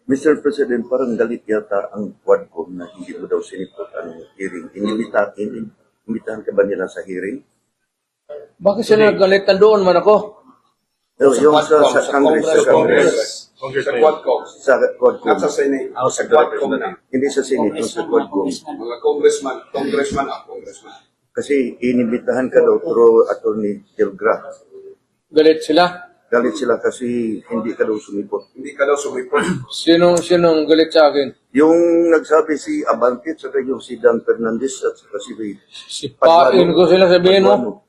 Mr. President, parang galit yata ang Quadcom na hindi mo daw sinipot ang hearing. Inimbitahan ka ba nila sa hearing? Bakit sila nagalit? Nandoon man ako. Yung sa Congress. Sa Quadcom. Sa Quadcom. At sa Senate. Sa Quadcom na. Hindi sa Senate, yung sa Quadcom. Mga congressman. Kasi inimbitahan ka daw through Attorney Gilgra. Galit sila. Galit sila kasi hindi ka daw sumipot. Hindi ka daw sumipot. Sinong galit sa akin? Yung nagsabi si Abante, saka yung si Dan Fernandez at saka si Sipain ko sila, sabihin mo.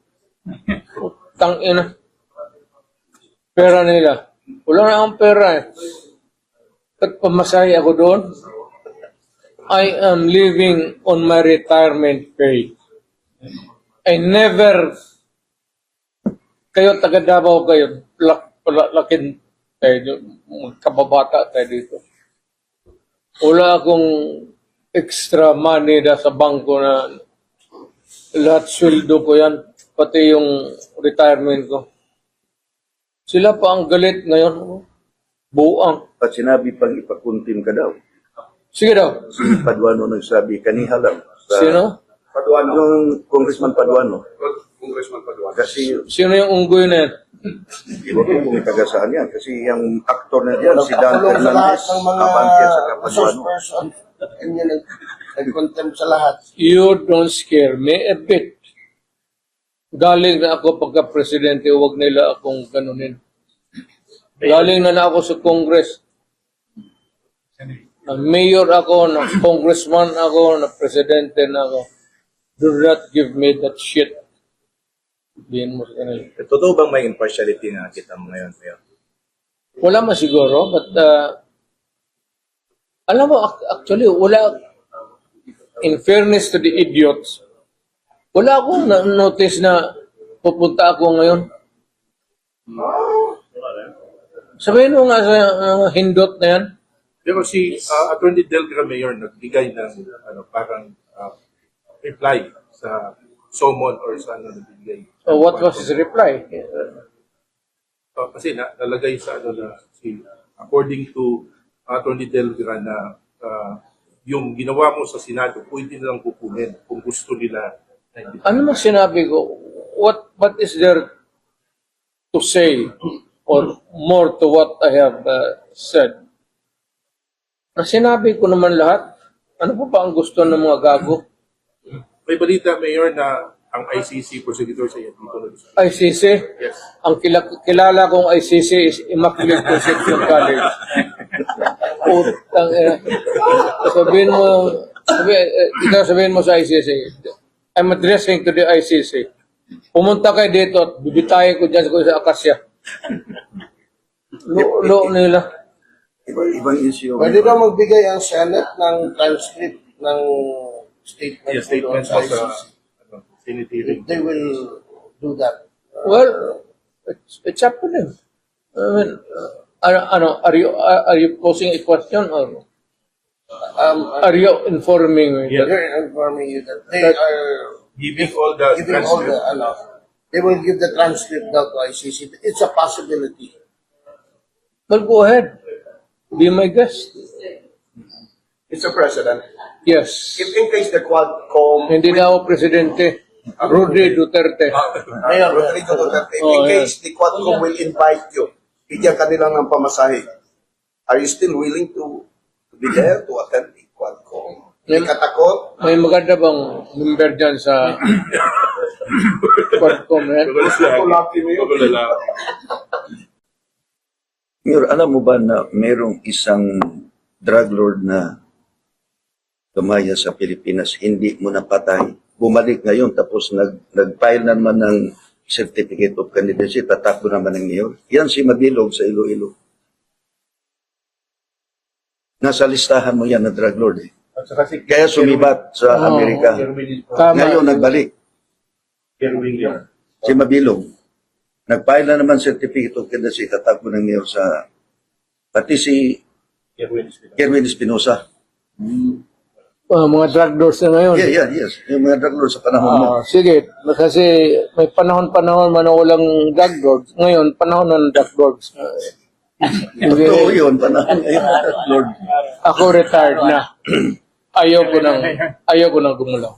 Tangina. Pera nila. Wala na akong pera eh. At pamasahe ako doon. I am living on my retirement pay. I never, kayo taga Davao kayo, lakin tayo, kababata tayo dito. Wala akong extra money na sa bangko na lahat sweldo ko yan, pati yung retirement ko. Sila pa ang galit ngayon. Buang. At sinabi pang ipakuntim ka daw. Sige daw. Si Paduano nagsabi, kaniha lang. Sino? Paduano. Yung Congressman Paduano. Congressman Paduano. Kasi, Sino yung unggoy na yan? hindi ko kung itagasaan yan. Kasi yung aktor na diyan, si Dan Nagkakulong sa lahat Fernandez, ng mga Abante at saka resource Paduano. person. And yun, nag-contempt sa lahat. You don't scare me a bit. Galing na ako pagka-presidente, huwag nila akong ganunin. Galing na ako sa Congress. Na mayor ako, na congressman ako, na presidente na ako. Do not give me that shit. Diyan mo sa kanila. Totoo bang may impartiality na kita mo ngayon? Wala man siguro, but alam mo, actually, wala, in fairness to the idiots, wala akong notice na pupunta ako ngayon. Sabihin mo nga sa hindot na yan. Pero si Attorney Delgra Mayor nagbigay ng parang reply sa summon or sa nagbigay. So what was his reply? Kasi nalagay sa according to Attorney Delgra na yung ginawa mo sa Senado, pwede nilang kukunin kung gusto nila. Ano man sinabi ko? What is there to say or more to what I have said? Na sinabi ko naman lahat. Ano pa ba ang gusto ng mga gago? May balita, Mayor, na ang ICC prosecutor sa iyo dito. ICC? Yes. Ang kilala kong ICC is Immaculate Conception College. Utang sabihin mo sa ICC, I'm addressing to the ICC. Pumunta kayo dito at bibitayin ko dyan sa Akasya. Lo nila. Ibang issue. Pwede daw magbigay ang Senate ng transcript ng statement. Yes, statement sa sa ICC. Senate hearing. They will do that. Well, it's up to them. I mean, are you posing a question or are you informing me? Yeah. They're informing you that they That- are Giving all the giving all the, transcript. they will give the transcript now to ICC. It's a possibility. Well, go ahead. Be my guest. Mr. President, Yes. if in case the Quadcom... Hindi na ako presidente. Rudy Duterte. Mayor Rodrigo Duterte, Oh, in yeah. case the Quadcom will invite you, bigyan kanila ng pamasahe, are you still willing to be there to attend the Quadcom? Hindi ka takot? May maganda bang member dyan sa Quadcom? Lucky mo yun. Mayor, alam mo ba na merong isang drug lord na tumaya sa Pilipinas, hindi mo napatay. Bumalik ngayon, tapos nag-file naman ng certificate of candidacy, tatakbo naman ng mayor. Yan si Mabilog sa Iloilo. Nasa listahan mo yan na drug lord eh. At saka si Kaya sumibat sa Amerika. Tama. Ngayon nagbalik. Si Mabilog. Nag-file na naman certificate of candidacy, tatakbo ng mayor sa pati si Kerwin Espinosa. Mga drug lords na ngayon. Yes. Yung mga drug lords sa panahon mo. Sige, kasi may panahon man na walang drug lords. Ngayon, panahon na ng drug lords. Totoo yun, panahon ngayon, Lord. Ako retired na. Ayaw ko nang gumulaw.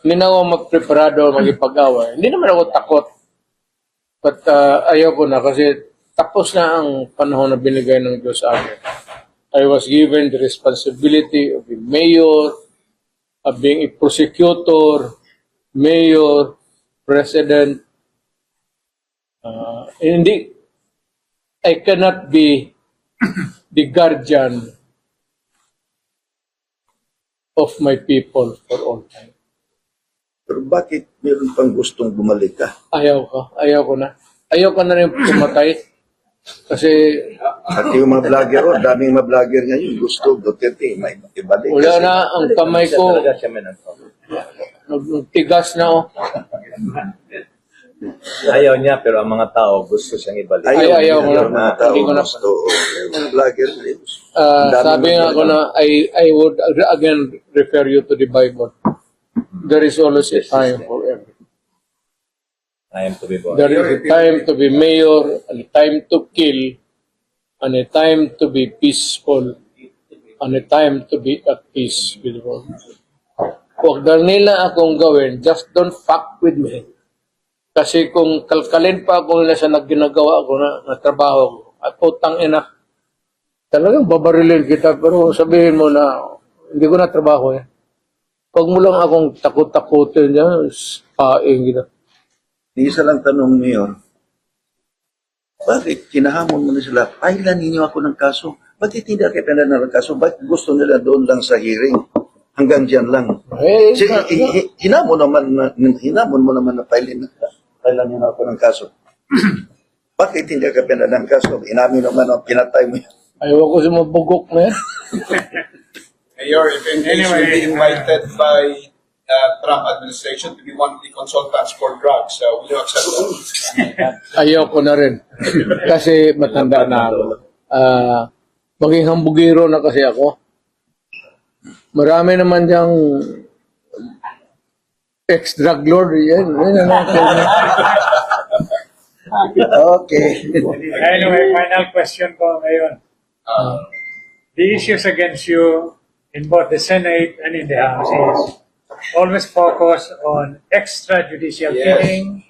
Hindi na ako magpreparado magipag-away. Hindi naman ako takot. But ayaw ko na kasi tapos na ang panahon na binigay ng Diyos sa akin. I was given the responsibility of being mayor, of being a prosecutor, mayor, president. Hindi, I cannot be the guardian of my people for all time. Pero bakit meron pang gustong bumalik ka? Ayaw ko na. Ayaw ko na rin pumatay. Kasi At yung mga vlogger, daming mga vlogger ngayon, gusto, Duterte, may ibalik. wala na ang kamay ko, Talaga siya man. nagtigas na oh. Ayaw niya, pero ang mga tao gusto siyang ibalik. Ayaw ko na. Yung mga tao Hindi ko na. gusto. Yung mga vlogger, Sabi nga ko na, I would again refer you to the Bible. There is always a time for everything. I am to be born. There is a time to be mayor, and a time to kill, and a time to be peaceful, and a time to be at peace with the world. Huwag na nila akong gawin, just don't fuck with me. Kasi kung kalkalin pa ako nila sa ginagawa ko na trabaho ko, at utang ina, talagang babarilin kita, pero sabihin mo na, hindi ko na trabaho eh. Huwag mo lang akong takot-takutin niya, paing kita. Isa lang tanong, Mayor. Bakit kinahamon mo na sila? Pailan ninyo ako ng kaso. Bakit hindi kayo pinala ng kaso? Bakit gusto nila doon lang sa hearing? Hanggang dyan lang. Eh, Hinamon mo naman na pailan nyo na ako ng kaso. Bakit hindi ka pinala ng kaso? Inamin naman ang pinatay mo yan. ayaw ko sumabugok na yan. Mayor, if in case you'll be invited by Trump administration to be one of the consultants for drugs, will you accept that? Ayaw ko na rin. Kasi matanda na ako. Maging hambugiro na kasi ako. Marami naman diyang ex-drug lord. Yan. Okay. Anyway, final question ko ngayon. The issues against you in both the Senate and in the House is always focus on extrajudicial killing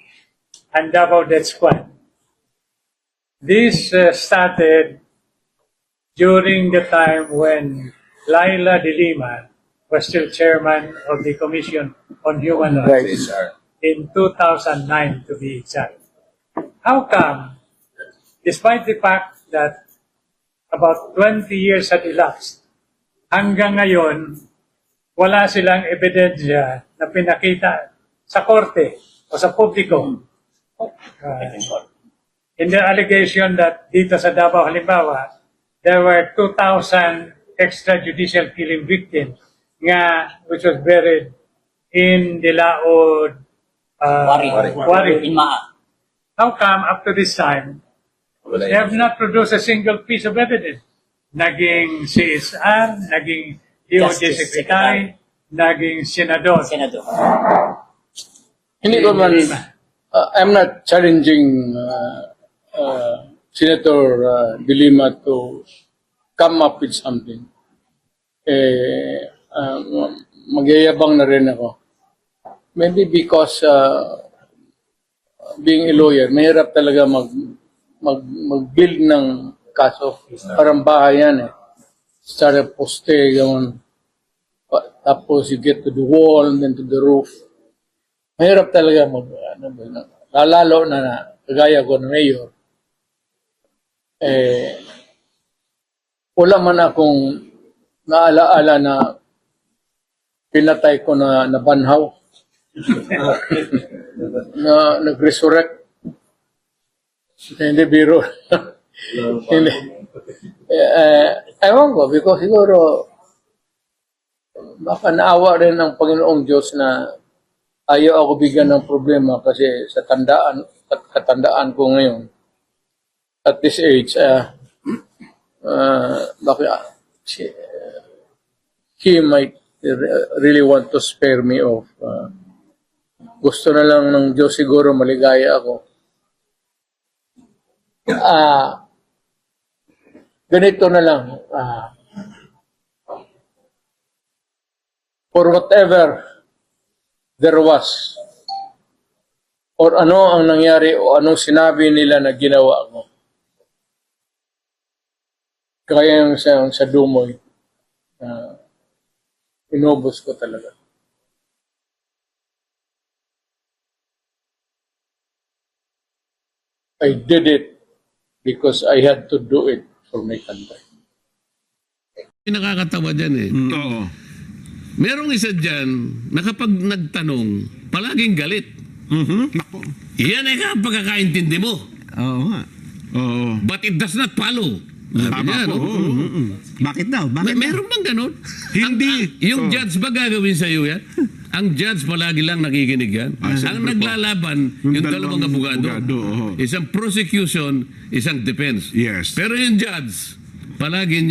and Davao Death Squad. This started during the time when Laila De Lima was still chairman of the Commission on Human Rights in 2009 to be exact. How come, despite the fact that about 20 years had elapsed, hanggang ngayon, wala silang ebidensya na pinakita sa korte o sa publiko. In the allegation that dito sa Davao, halimbawa, there were 2,000 extrajudicial killing victims which was buried in the Laod Quarry. How come up to this time, they have not produced a single piece of evidence? Naging CSR, naging DOJ Secretary, naging Senador. Hindi ko man, I'm not challenging Senator De Lima to come up with something. Magyayabang na rin ako. Maybe because being a lawyer, mahirap talaga mag-build ng kaso. Parang bahay yan eh. Start a poste, gawin. Tapos you get to the wall and then to the roof. Mahirap talaga lalo na kagaya ko na mayor. Wala man akong naalaala na pinatay ko na banhaw. Na nag-resurrect. Hindi biro. Hindi. Ewan ko, because siguro baka naawa rin ng Panginoong Diyos na ayaw ako bigyan ng problema kasi sa katandaan ko ngayon at this age, baka he might really want to spare me of gusto na lang ng Diyos siguro maligaya ako. ganito na lang. For whatever there was, or ano ang nangyari o anong sinabi nila na ginawa mo. Kaya yung sa Dumoy, inubos ko talaga. I did it because I had to do it for my country. Nakakatawa dyan eh. Oo. Merong isa dyan na kapag nagtanong, palaging galit. Nako. Yan ay pagkakaintindi mo. Oo nga. Oo. But it does not follow. Sabi Tama niya, po. no? Oo. Bakit daw? Bakit daw? Meron bang ganun? Hindi. Yung judge ba gagawin sa iyo yan? Ang judge palagi lang nakikinig yan. Ang naglalaban, yung dalawang abogado. oo. Isang prosecution, isang defense. Yes. Pero yung judge, palagi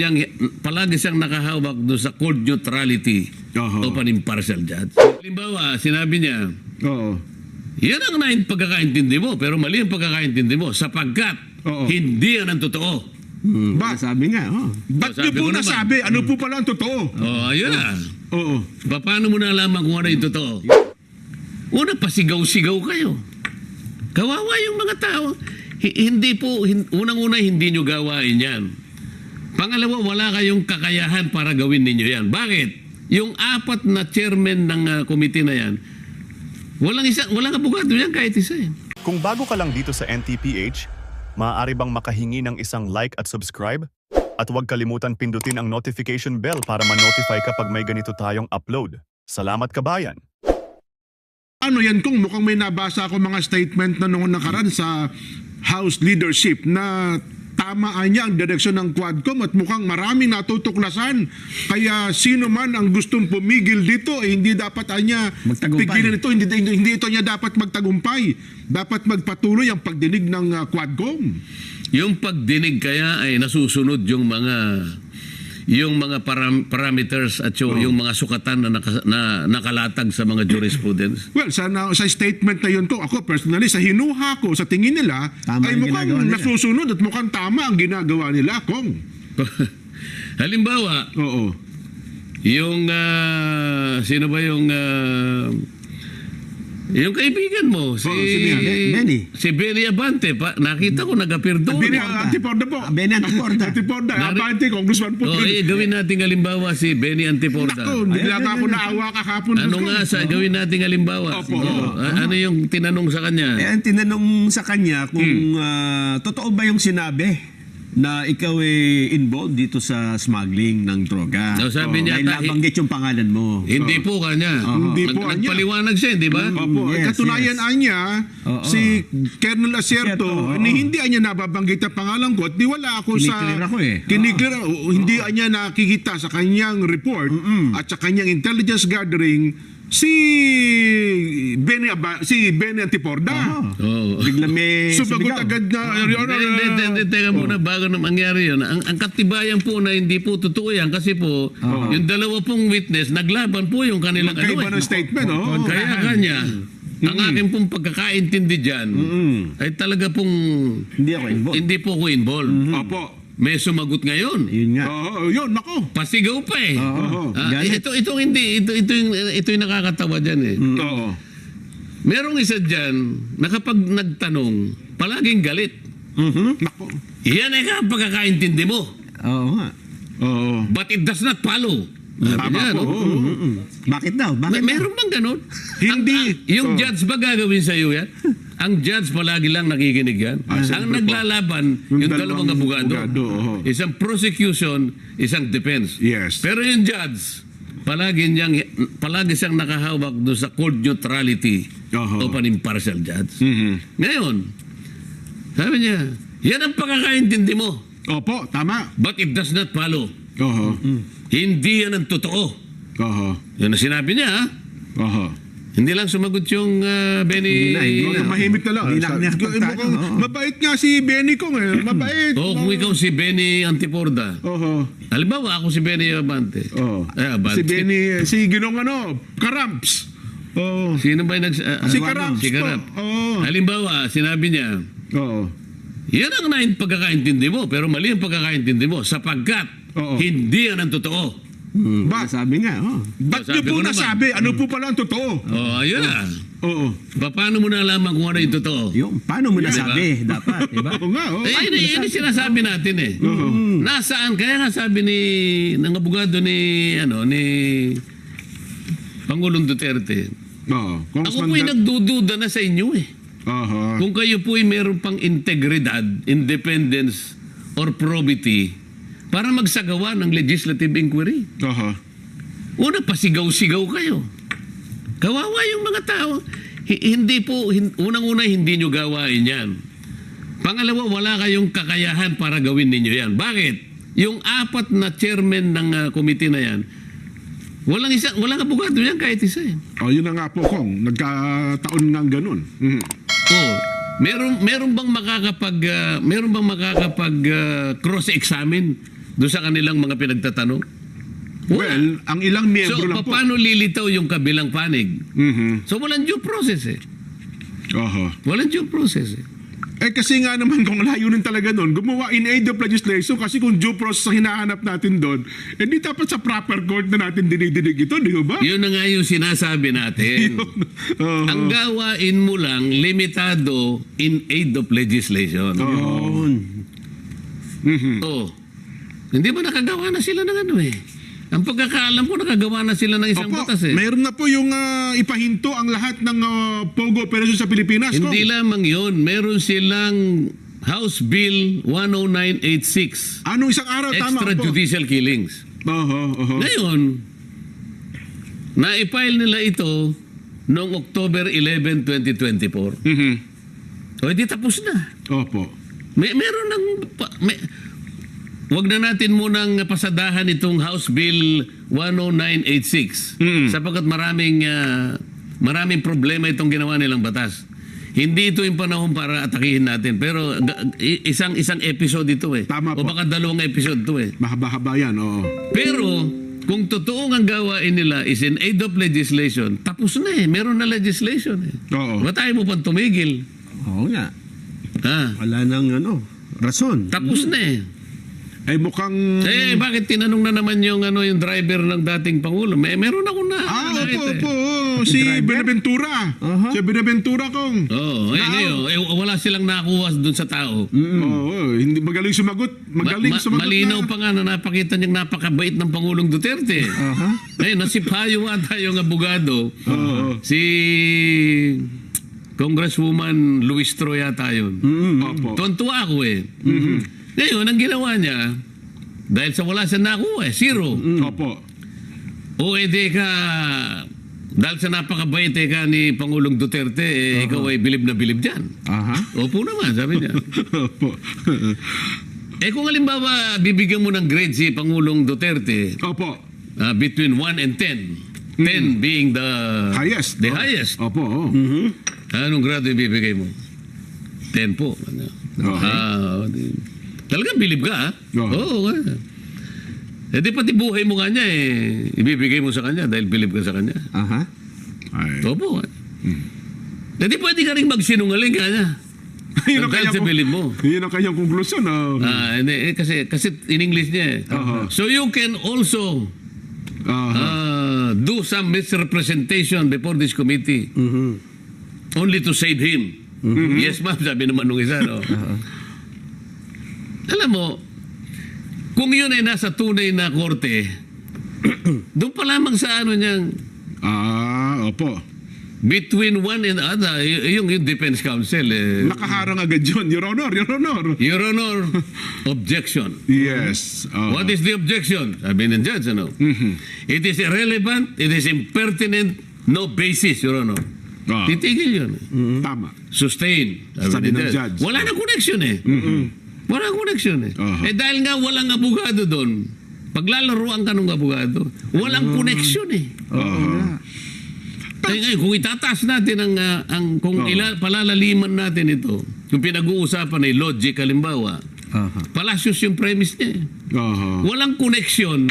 siyang nakahawak doon sa court neutrality Oho. of an impartial judge. Halimbawa, sinabi niya, Oo. yan ang pagkakaintindi mo, pero mali ang pagkakaintindi mo sapagkat Oo. hindi yan ang totoo. Sabi nga, oh. Ba't Sabi niyo po ko naman. nasabi? Ano po pala ang totoo? Oh, ayun na. Oo. Paano mo nalaman kung ano yung totoo? Una, pasigaw-sigaw kayo. Kawawa yung mga tao. Unang-una, hindi nyo gawain yan. Pangalawa, wala kayong kakayahan para gawin ninyo yan. Bakit? Yung 4 na chairman ng committee na yan, walang abogado yan kahit isa yan. Kung bago ka lang dito sa NTPH, maaari bang makahingi ng isang like at subscribe? At huwag kalimutan pindutin ang notification bell para ma-notify kapag may ganito tayong upload. Salamat kabayan! Ano yan kung mukhang may nabasa ako mga statement na noong nakaraan sa House leadership na tamaan niya ang direksyon ng Quadcom at mukhang maraming natutuklasan. Kaya sino man ang gustong pumigil dito, hindi dapat niya pigilan ito. Hindi ito niya dapat magtagumpay. Dapat magpatuloy ang pagdinig ng Quadcom. Yung pagdinig kaya ay nasusunod yung mga parameters at yung mga sukatan na nakalatag sa mga jurisprudence. Well, sa statement na yun ko, ako personally, sa hinuha ko, sa tingin nila, tama ay mukhang nasusunod at mukhang tama ang ginagawa nila, Kong. Halimbawa, Oo. yung sino ba yung kaibigan mo, si Benny. Si Benny Abante, nakita ko nag-appear doon. Benny Antiporda po. Benny Antiporda. Antiporda, Abante, Congressman po. Gawin nating halimbawa si Benny Antiporda. Naku, bigla ka ako naawa kahapon. Ano nga gawin nating halimbawa? Opo. Ano yung tinanong sa kanya? Ang tinanong sa kanya kung totoo ba yung sinabi na ikaw involved dito sa smuggling ng droga. No, sabi niya, May nabanggit yung pangalan mo. Hindi po kanya. Hindi po kanya. Nagpaliwanag siya, di ba? Opo, Yes, katunayan niya, si Colonel Acierto, hindi niya nababanggit ang pangalan ko at di wala ako Kiniklear ako eh. Kiniklear, hindi niya nakikita sa kanyang report at sa kanyang intelligence gathering si Benny Antiporda. Bigla may Sumagot sumigaw. agad na, Your Honor, Hindi, teka muna, bago na mangyari yun. Ang katibayan po na hindi po totoo yan kasi po, yung dalawa pong witness, naglaban po yung kanilang magkaiba ng statement, oh. Kaya kanya, ang aking pong pagkakaintindi dyan, ay talaga pong Hindi ako involved. hindi po ako involved. Opo. May sumagot ngayon. Yun nga. Oo, yun, nako. Pasigaw pa eh. Galit. Ito yung nakakatawa dyan eh. Oo. Merong isa dyan na kapag nagtanong, palaging galit. Nako. Yan ay pagkakaintindi mo. Oo nga. Oo. But it does not follow. Sabi Tama niya, po. no? Bakit daw? Bakit daw? Meron bang ganun? Hindi. Yung judge ba gagawin sa iyo yan? Ang judge palagi lang nakikinig yan. Ang naglalaban, yung dalawang abogado. Isang prosecution, isang defense. Yes. Pero yung judge, palagi siyang nakahawak doon sa court neutrality of an impartial judge. Ngayon, sabi niya, yan ang pagkakaintindi mo. Opo, tama. But it does not follow. Oho. Hindi yan ang totoo. Oho. Yan ang sinabi niya, ha? Oho. Hindi lang sumagot yung Benny. Hindi na. Mahimik na lang. Hindi lang niya Mukhang mabait nga si Benny Kong eh. Mabait. Kung ikaw si Benny Antiporda. Oho. Halimbawa, ako si Benny Abante. Oh. Abante. Si Benny, si Ginong Karamps. Oh. Sino ba yung Si Karamps Si Karamp. po. Oo. Halimbawa, sinabi niya, Oo. Yan ang pagkakaintindi mo, pero mali ang pagkakaintindi mo sapagkat Oo. hindi yan ang totoo. Sabi nga, Ba't Sabi niyo po ko naman. nasabi? Ano po pala ang totoo? Oh, ayun na. Oo. Paano mo nalaman kung ano yung totoo? Yung, paano mo nasabi? Dapat, di ba? Oo nga, oo. Yun sinasabi natin eh. Nasaan? Kaya nga sabi ng abogado ni Pangulong Duterte, Oo. ako po'y nagdududa na sa inyo eh. Aha. Kung kayo po'y meron pang integridad, independence, or probity para magsagawa ng legislative inquiry. Aha. Una, pasigaw-sigaw kayo. Kawawa yung mga tao. Unang-una, hindi nyo gawain yan. Pangalawa, wala kayong kakayahan para gawin ninyo yan. Bakit? Yung 4 na chairman ng committee na yan, walang abogado yan kahit isa eh. Oh, yun na nga po, Kong. Nagkataon nga ganun. Mhm. Oh, meron bang makakapag cross-examine doon sa kanilang mga pinagtatanong? Well, ang ilang miyembro So, lang po. paano lilitaw yung kabilang panig? Mhm. So, walang due process eh. Aha. Walang due process eh. Eh kasi nga naman kung layunin talaga nun, gumawa in aid of legislation kasi kung due process ang hinahanap natin doon, eh di dapat sa proper court na natin dinidinig ito, di ba? Yun na nga yung sinasabi natin. Oo. Ang gawain mo lang, limitado in aid of legislation. Yun. Mhm. Oh. Hindi ba nakagawa na sila ng ano eh? Ang pagkakaalam ko, nakagawa na sila ng isang Opo, batas eh. mayroon na po yung ipahinto ang lahat ng POGO operation sa Pilipinas. Hindi Kong. lamang yun. Meron silang House Bill 10986. Anong isang araw? Tama po. Extrajudicial killings. Oho. Ngayon, na-file nila ito noong October 11, 2024. Mhm. O, di tapos na. Opo. Meron ng... Wag na natin munang pasadahan itong House Bill 10986 sapagkat maraming problema itong ginawa nilang batas. Hindi ito yung panahon para atakihin natin. Pero isang episode ito eh. Tama po. O baka 2 episode ito eh. Mahaba-haba yan, oo. Pero kung totoong ang gawain nila is in aid of legislation, tapos na eh. Meron na legislation eh. Oo. Ba't tayo mo pang tumigil? Oo nga. Ha? Wala nang rason. Tapos na eh. Ay mukhang... Bakit tinanong na naman yung driver ng dating Pangulo? Meron ako na. Opo. Si Benaventura. Si Benaventura, Kong. Oo. Ngayon, wala silang nakuha dun sa tao. Oo. Hindi magaling sumagot. Sumagot Malinaw na. pa nga na napakita niyang napakabait ng Pangulong Duterte. Ngayon, nasipayo ata yung abogado. Si Congresswoman Luis Troya yun. Opo. Tuwan-tuwa ako eh. Ngayon, ang ginawa niya, dahil sa wala siya nakuha, 0. Opo. O edi ka, dahil sa napakabait ka ni Pangulong Duterte, ikaw ay bilib na bilib dyan. Opo naman, sabi niya. Opo. Kung halimbawa, bibigyan mo ng grade si Pangulong Duterte, Opo. between 1 and 10, 10 being the Highest. The highest. Opo. Anong grado ibibigay mo? 10 po. Talagang bilib ka, ha? Oo. Di pati buhay mo kanya ibibigay mo sa kanya dahil bilib ka sa kanya. Ay. Opo. Di pwede ka rin magsinungaling kanya. Yun ang Dahil sa bilib mo. Yun ang kanyang konklusyon. Hindi, kasi in English niya So you can also do some misrepresentation before this committee only to save him. Yes, ma'am, sabi naman nung isa. No? Alam mo, kung yun ay nasa tunay na korte, doon pa lamang sa niyang Opo. between one and other, yung defense counsel. Nakaharang agad yun, Your Honor. Your Honor, objection. Yes. What is the objection? Sabi ng judge, It is irrelevant, it is impertinent, no basis, Your Honor. Titigil yun. Tama. Sustain. Sabi ng judge. Wala na connection eh. Wala connection eh. Dahil nga walang abogado doon, paglalaruan ka ng abogado, walang connection eh. Ngayon, kung itataas natin kung palalaliman natin ito, kung pinag-uusapan ay logic, halimbawa, palasyos yung premise niya eh. Walang connection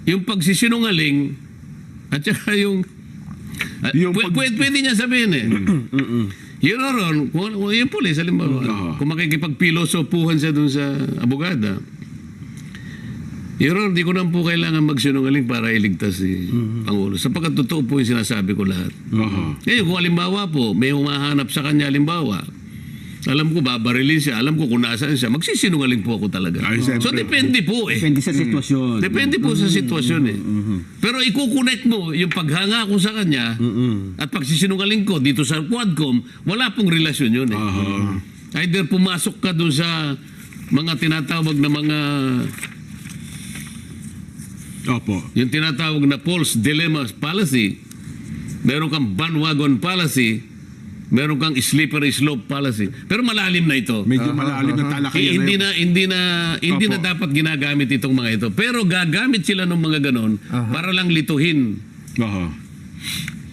yung pagsisinungaling at saka yung pwede niya sabihin Your Honor, kung yung pulis, halimbawa, kung makikipagpilosopuhan siya dun sa abogada, Your Honor, di ko na po kailangan magsinungaling para iligtas si Pangulo. Sapagkat totoo po yung sinasabi ko lahat. Ngayon, kung halimbawa po, may humahanap sa kanya halimbawa, alam ko babarilin siya, alam ko kung nasaan siya, magsisinungaling po ako talaga. So, depende po eh. Depende sa sitwasyon. Depende po sa sitwasyon eh. Pero ikukonect mo yung paghanga ko sa kanya at pagsisinungaling ko dito sa Quadcom, wala pong relasyon yun eh. Either pumasok ka doon sa mga tinatawag na mga yung tinatawag na false dilemma policy, meron kang bandwagon policy, meron kang slippery slope policy. Pero malalim na ito. Medyo malalim na talakayan Hindi na dapat ginagamit itong mga ito. Pero gagamit sila ng mga ganon para lang lituhin.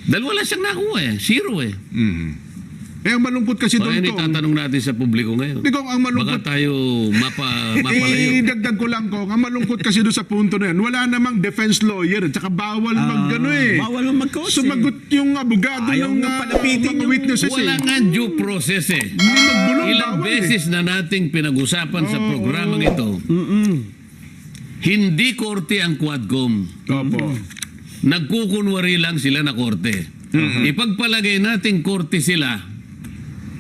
Dahil wala siyang nakuha eh. Zero eh. Ang malungkot kasi doon, Kung tatanong natin sa publiko ngayon. Ang malungkot, baka tayo mapalayo. Dagdag ko lang ko, ang malungkot kasi doon sa punto na yan, wala namang defense lawyer, at saka bawal mag-ano eh. Bawal mag-coach Sumagot yung abogado ng mga witnesses. Wala nga due process eh. Ilang beses na nating pinag-usapan sa programang ito. Hindi korte ang Quadcom. Nagkukunwari lang sila na korte. Ipagpalagay natin korte sila,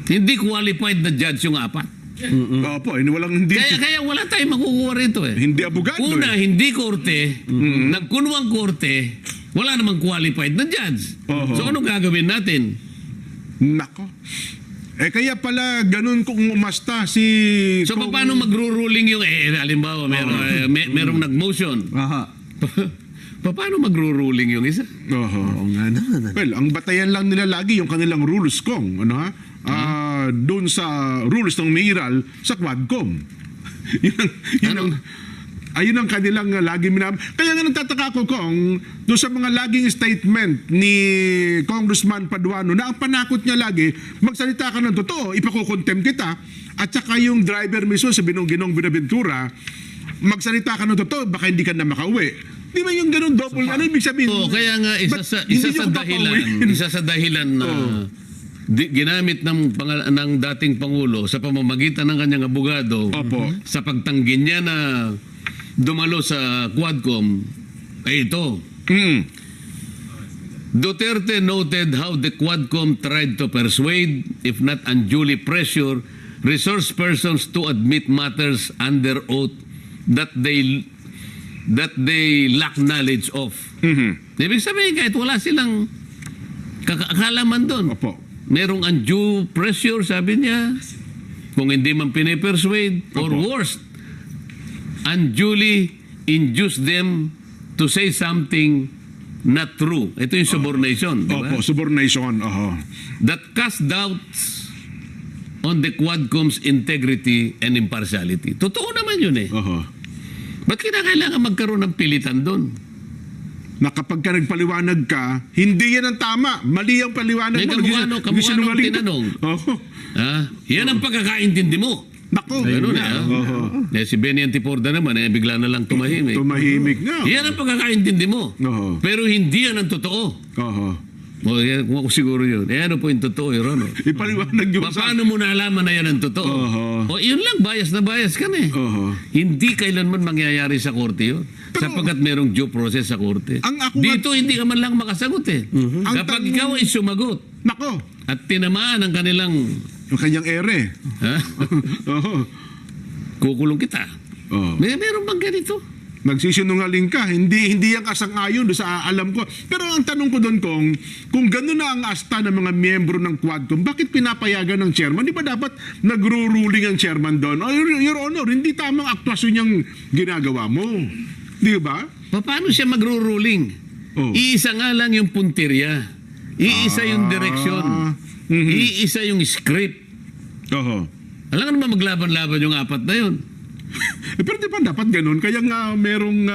hindi qualified na judge yung apat. Kaya wala tayong makukuha rito eh. Hindi abogado Una, hindi korte, nagkunwang korte, wala namang qualified na judge. So anong gagawin natin? Nako. Kaya pala ganun kung umasta si... So paano magro-ruling yung, halimbawa, merong nag-motion. Paano magro-ruling yung isa? Well, ang batayan lang nila lagi yung kanilang rules kong, doon sa rules ng Miral sa Quadcom. Ayun ang kanilang lagi Kaya nga nagtataka ko kung doon sa mga laging statement ni Congressman Paduano na ang panakot niya lagi, magsalita ka ng totoo, ipakukontem kita, at saka yung driver mismo sa Ginong Binaventura, magsalita ka ng totoo, baka hindi ka na makauwi. Di ba yung ganun double? Ano ibig sabihin? Kaya nga isa sa dahilan na ginamit ng dating Pangulo sa pamamagitan ng kanyang abogado sa pagtanggi niya na dumalo sa Quadcom ay ito. Duterte noted how the Quadcom tried to persuade, if not unduly pressure, resource persons to admit matters under oath that they lack knowledge of. Ibig sabihin, kahit wala silang kakalaman doon. Merong undue pressure, sabi niya, kung hindi man pinipersuade, or worst, unduly induce them to say something not true. Ito yung subornation, di ba? Subornation. That cast doubts on the Quadcom's integrity and impartiality. Totoo naman yun eh. Ba't kinakailangan magkaroon ng pilitan doon? Na kapag ka nagpaliwanag ka, hindi yan ang tama. Mali ang paliwanag mo. Kamukha nung tinanong. Yan ang pagkakaintindi mo. Nako. Ganun si Benny Antiporda naman, bigla na lang tumahimik. Tumahimik nga. Yan ang pagkakaintindi mo. Pero hindi yan ang totoo. Kung ako siguro yun. Ano po yung totoo, Your Honor? Ipaliwanag yung paano mo nalaman na yan ang totoo? Yun lang, bias na bias ka na eh. Hindi kailanman mangyayari sa korte yun. Sapagkat merong due process sa korte. Dito hindi ka man lang makasagot eh. Kapag ikaw ay sumagot at tinamaan ang kanilang yung kanyang ere. Kukulong kita. Meron bang ganito? Nagsisinungaling ka, hindi yan kasang-ayon sa alam ko. Pero ang tanong ko doon kung gano'n na ang asta ng mga miyembro ng Quadcom, bakit pinapayagan ng chairman? Di ba dapat nagro-ruling ang chairman doon? Your Honor, hindi tamang aktwasyon yung ginagawa mo. Di ba? Paano siya magro-ruling? Iisa nga lang yung puntirya. Iisa yung direksyon. Iisa yung script. Alam ka naman maglaban-laban yung apat na yun. Pero di ba dapat ganun? Kaya nga merong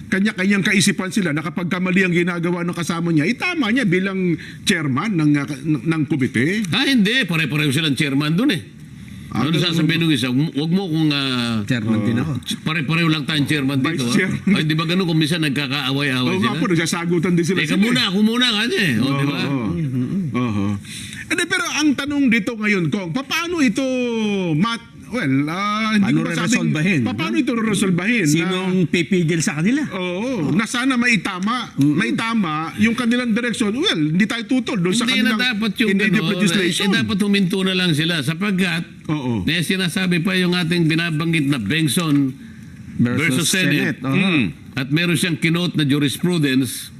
kanya-kanyang kaisipan sila na kapag kamali ang ginagawa ng kasama niya, itama niya bilang chairman ng komite. Hindi. Pare-pareho silang chairman dun eh. Ano sasabihin nung isa? Huwag mo kung... chairman din ako. Pare-pareho lang tayong chairman dito. Ay, di ba ganun kung minsan nagkakaaway-away sila? Oo nga po, nagsasagutan din sila. Ako muna nga niya eh. Di ba? Pero ang tanong dito ngayon, Kong, paano ito hindi Paano ko masabing- resolbahin? Paano ito resolbahin? Sinong pipigil sa kanila? Oo, na sana maitama yung kanilang direksyon. Well, hindi tayo tutol doon sa Hindi na kanilang dapat yung immediate gano'n. legislation. Dapat huminto na lang sila sapagkat Oo. sinasabi pa yung ating binabanggit na Bengson versus Senate. At meron siyang kinote na jurisprudence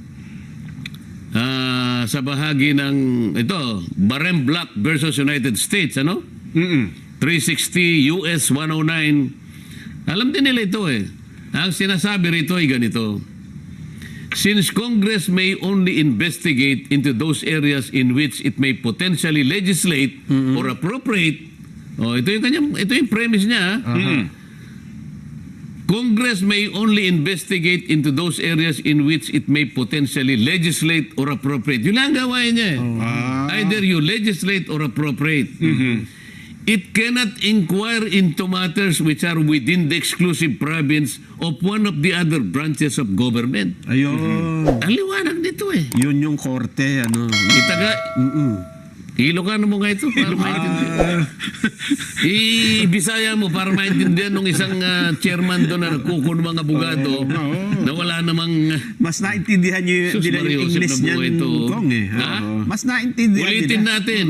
sa bahagi ng Barem Block versus United States, 360 US 109. Alam din nila ito eh. Ang sinasabi rito ay ganito. Since Congress may only investigate into those areas in which it may potentially legislate or appropriate. Ito yung premise niya. Congress may only investigate into those areas in which it may potentially legislate or appropriate. Yun lang ang gawain niya eh. Either you legislate or appropriate. It cannot inquire into matters which are within the exclusive province of one of the other branches of government. Ayun. Ang liwanag nito eh. Yun yung korte, Ilocano mo nga ito para maintindihan. Ibisaya mo para maintindihan ng isang chairman doon na nagkukuno mga abogado na wala namang... Mas naintindihan nyo Sus, nila yung Mario, English Joseph na buhay niyan, ito. Kong eh. Ha? Mas naintindihan Ulitin nila. natin.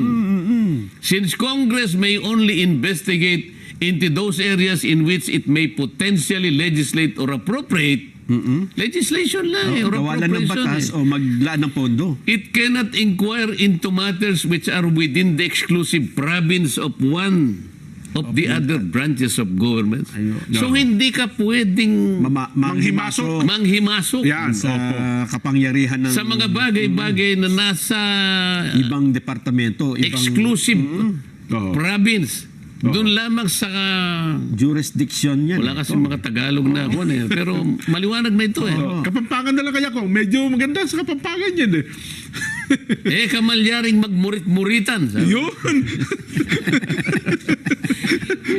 Since Congress may only investigate into those areas in which it may potentially legislate or appropriate, legislation lang or Gawalan ng appropriation. batas o maglaan ng pondo. It cannot inquire into matters which are within the exclusive province of one of the other branches of government. So hindi ka pwedeng manghimasok Yan. sa kapangyarihan ng sa mga bagay-bagay na nasa ibang departamento, ibang exclusive province. Doon lamang sa jurisdiction yan. wala kasi mga Tagalog na ako eh. Pero maliwanag na ito eh. Kapampangan na lang kaya, Kong. Medyo maganda sa Kapampangan yan eh. Kamalyaring magmurit-muritan. Sabi. Yun.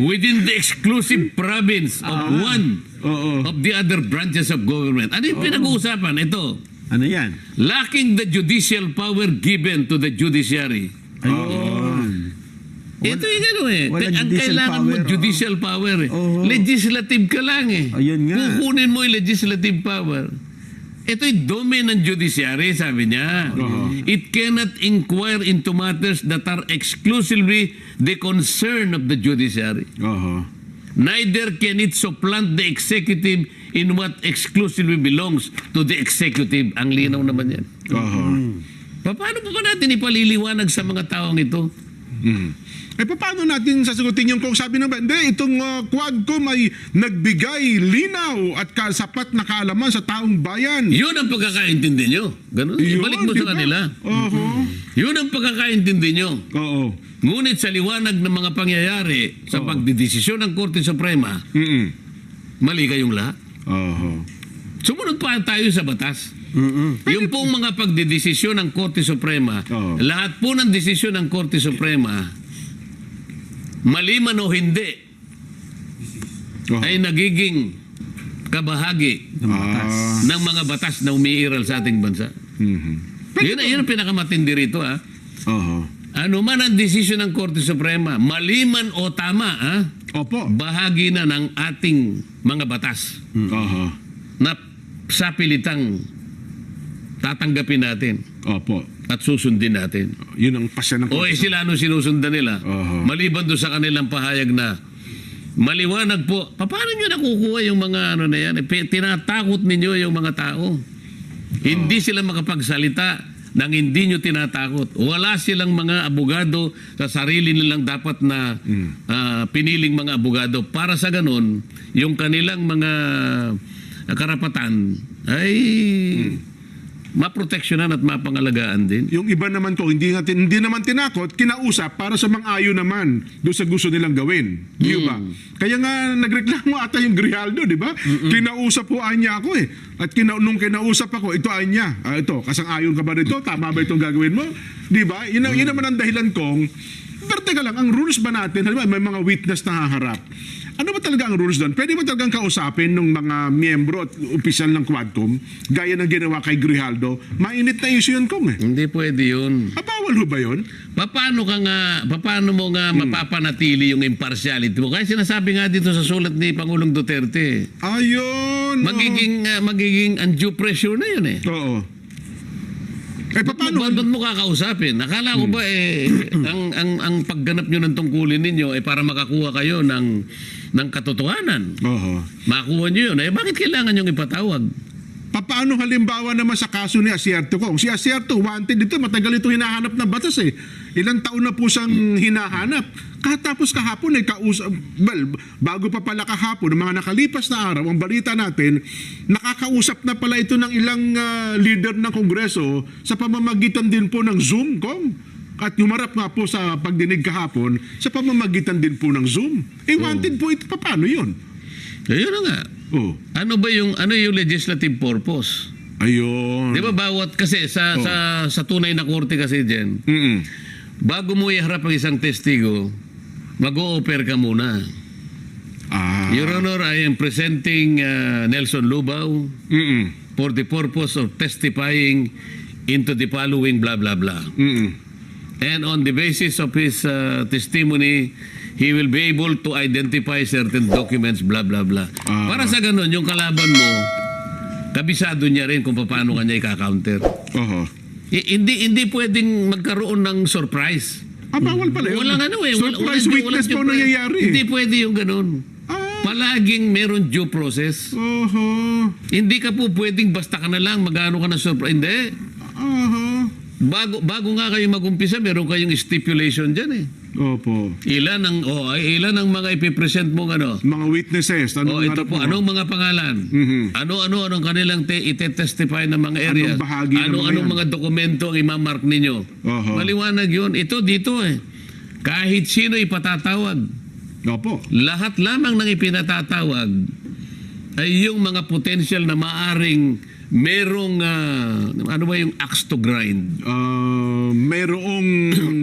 Within the exclusive province of one of the other branches of government. Ano yung pinag-uusapan? Ito. Ano yan? Lacking the judicial power given to the judiciary. Ito yung ano eh. walang Ang judicial kailangan mo power, judicial power eh. Legislative ka lang eh. Ayun nga. Kukunin mo yung legislative power. Ito yung domain ng judiciary, sabi niya. It cannot inquire into matters that are exclusively the concern of the judiciary. Neither can it supplant the executive in what exclusively belongs to the executive. Ang linaw naman yan. Paano pa natin ipaliliwanag sa mga taong ito? Paano natin sasagutin yung kung sabi naman, hindi, itong Quadcom ay nagbigay linaw at sapat na kaalaman sa taong bayan. Yun ang pagkakaintindi nyo. Ganun. Ibalik mo sa kanila. Yun ang pagkakaintindi nyo. Ngunit sa liwanag ng mga pangyayari sa pagdidesisyon ng Korte Suprema, mali kayong lahat. Sumunod pa tayo sa batas. Yung pong mga pagdidesisyon ng Korte Suprema, lahat po ng desisyon ng Korte Suprema, mali man o hindi, ay nagiging kabahagi ng mga batas na umiiral sa ating bansa. Yun ang pinakamatindi rito. Ano man ang desisyon ng Korte Suprema, mali man o tama, bahagi na ng ating mga batas na sa pilitang tatanggapin natin. At susundin natin. Yun ang pasya ng sila ano sinusundan nila? Maliban doon sa kanilang pahayag na maliwanag po. Paano nyo nakukuha yung mga ano na yan? Tinatakot ninyo yung mga tao. Hindi sila makapagsalita nang hindi nyo tinatakot. Wala silang mga abogado sa sarili nilang dapat na piniling mga abogado. Para sa ganun, yung kanilang mga karapatan ay maproteksyonan at mapangalagaan din. Yung iba naman ko, hindi naman tinakot, kinausap para sa mang-ayo naman doon sa gusto nilang gawin. Di ba? Kaya nga nagreklamo ata yung Grijaldo, di ba? Kinausap po niya ako eh. At nung kinausap ako, ito niya. Ito, kasang-ayon ka ba dito? Tama ba itong gagawin mo? Di ba? Yun naman ang dahilan kong, pero teka lang, ang rules ba natin, halimbawa, may mga witness na haharap. Ano ba talaga ang rules doon? Pwede ba talagang kausapin ng mga miyembro at opisyal ng Quadcom, gaya ng ginawa kay Grijaldo? Mainit na issue yun, Kong eh. Hindi pwede yun. Bawal ho ba yun? Paano mo nga mapapanatili yung impartiality mo? Kaya sinasabi nga dito sa sulat ni Pangulong Duterte, Ayun. magiging undue pressure na yun eh. Oo. Paano? Ba't mo kakausapin? Akala ko ba ang pagganap nyo ng tungkulin ninyo para makakuha kayo ng katotohanan. Oo. Makuha nyo yun. Bakit kailangan yung ipatawag? Paano halimbawa naman sa kaso ni Asierto Kong? Si Asierto, wanted dito, matagal ito hinahanap na batas eh. Ilang taon na po siyang hinahanap. Katapos kahapon bago pa pala kahapon, ng mga nakalipas na araw, ang balita natin, nakakausap na pala ito ng ilang leader ng Kongreso sa pamamagitan din po ng Zoom, Kong. At humarap nga po sa pagdinig kahapon sa pamamagitan din po ng Zoom. Wanted po ito, paano yun? Ayun na nga. Oh. Ano yung legislative purpose? Ayun. Di ba bawat kasi sa tunay na korte kasi dyan, bago mo iharap ang isang testigo, mag-o-offer ka muna. Your Honor, I am presenting Nelson Lubao for the purpose of testifying into the following blah blah blah. And on the basis of his testimony, he will be able to identify certain documents, blah, blah, blah. Para sa ganun, yung kalaban mo, kabisado niya rin kung paano kanya i-counter. Hindi pwedeng magkaroon ng surprise. Bawal pala yun. Walang Surprise witness po nangyayari. Hindi pwede yung ganun. Palaging meron due process. Hindi ka po pwedeng basta ka na lang, magano ka na surprise. Hindi. Bago nga kayo mag-umpisa, meron kayong stipulation dyan eh. Opo. Ilan ang mga ipipresent mong ano? Mga witnesses. Ito po, anong mga pangalan? Anong kanilang itetestify ng mga areas? Anong bahagi ng Anong mga dokumento ang imamark ninyo? Maliwanag yun. Ito dito eh. Kahit sino ipatatawag. Opo. Lahat lamang ng ipinatatawag ay yung mga potential na maaring merong, ano ba yung axe to grind? Merong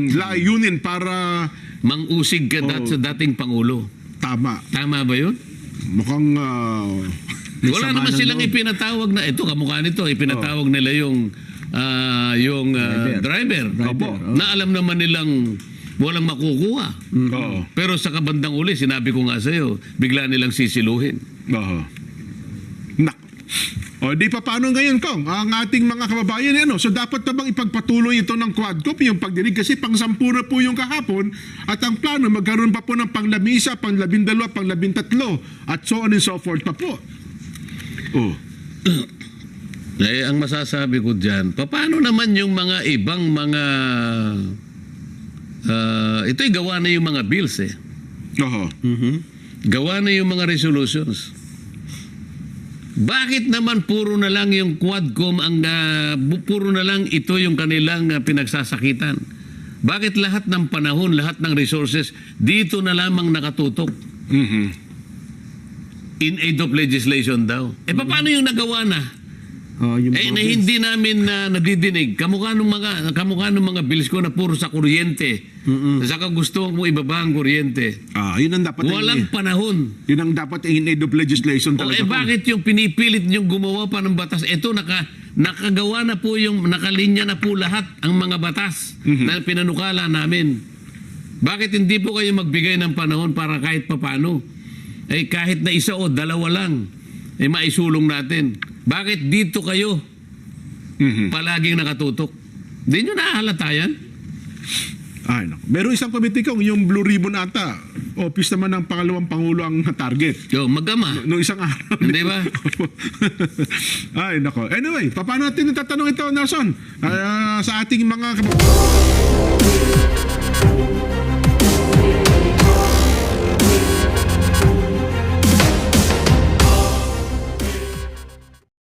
layunin para mang-usig ka sa dating Pangulo. Tama. Tama ba yun? Mukhang wala naman silang ipinatawag na, ito kamukha nito, ipinatawag nila yung driver. Na alam naman nilang walang makukuha. Pero sa kabandang uli, sinabi ko nga sa'yo, bigla nilang sisiluhin. Di pa paano ngayon, Kong? Ang ating mga kababayan, so dapat na bang ipagpatuloy ito ng Quadcom, yung pagdinig? Kasi pang-10 na po yung kahapon at ang plano, magkaroon pa po ng pang-11, pang-12, pang-13 at so on and so forth pa po. Ang masasabi ko dyan, paano naman yung mga ibang mga ito'y gawa na yung mga bills eh. Gawa na yung mga resolutions. Bakit naman puro na lang yung Quadcom puro na lang ito yung kanilang pinagsasakitan? Bakit lahat ng panahon, lahat ng resources dito na lamang nakatutok? In aid of legislation daw. Paano yung nagawa na? Na hindi namin nadidinig. Kamukha ng mga bills ko na puro sa kuryente. Saka gusto mo ibaba ang kuryente. Yun ang dapat. Walang panahon. Yun ang dapat in aid of legislation talaga. Bakit yung pinipilit niyong gumawa pa ng batas? Ito, nakagawa na po nakalinya na po lahat ang mga batas na pinanukala namin. Bakit hindi po kayo magbigay ng panahon para kahit papano? Kahit na isa o dalawa lang, maisulong natin. Bakit dito kayo palaging nakatutok? Hindi nyo nahahalata yan? Meron isang komite, Kong, yung Blue Ribbon ata. Office naman ng pangalawang Pangulo ang target. Magama. Noong isang araw. Hindi ba? Anyway, paano natin natatanong ito, Nelson? Sa ating mga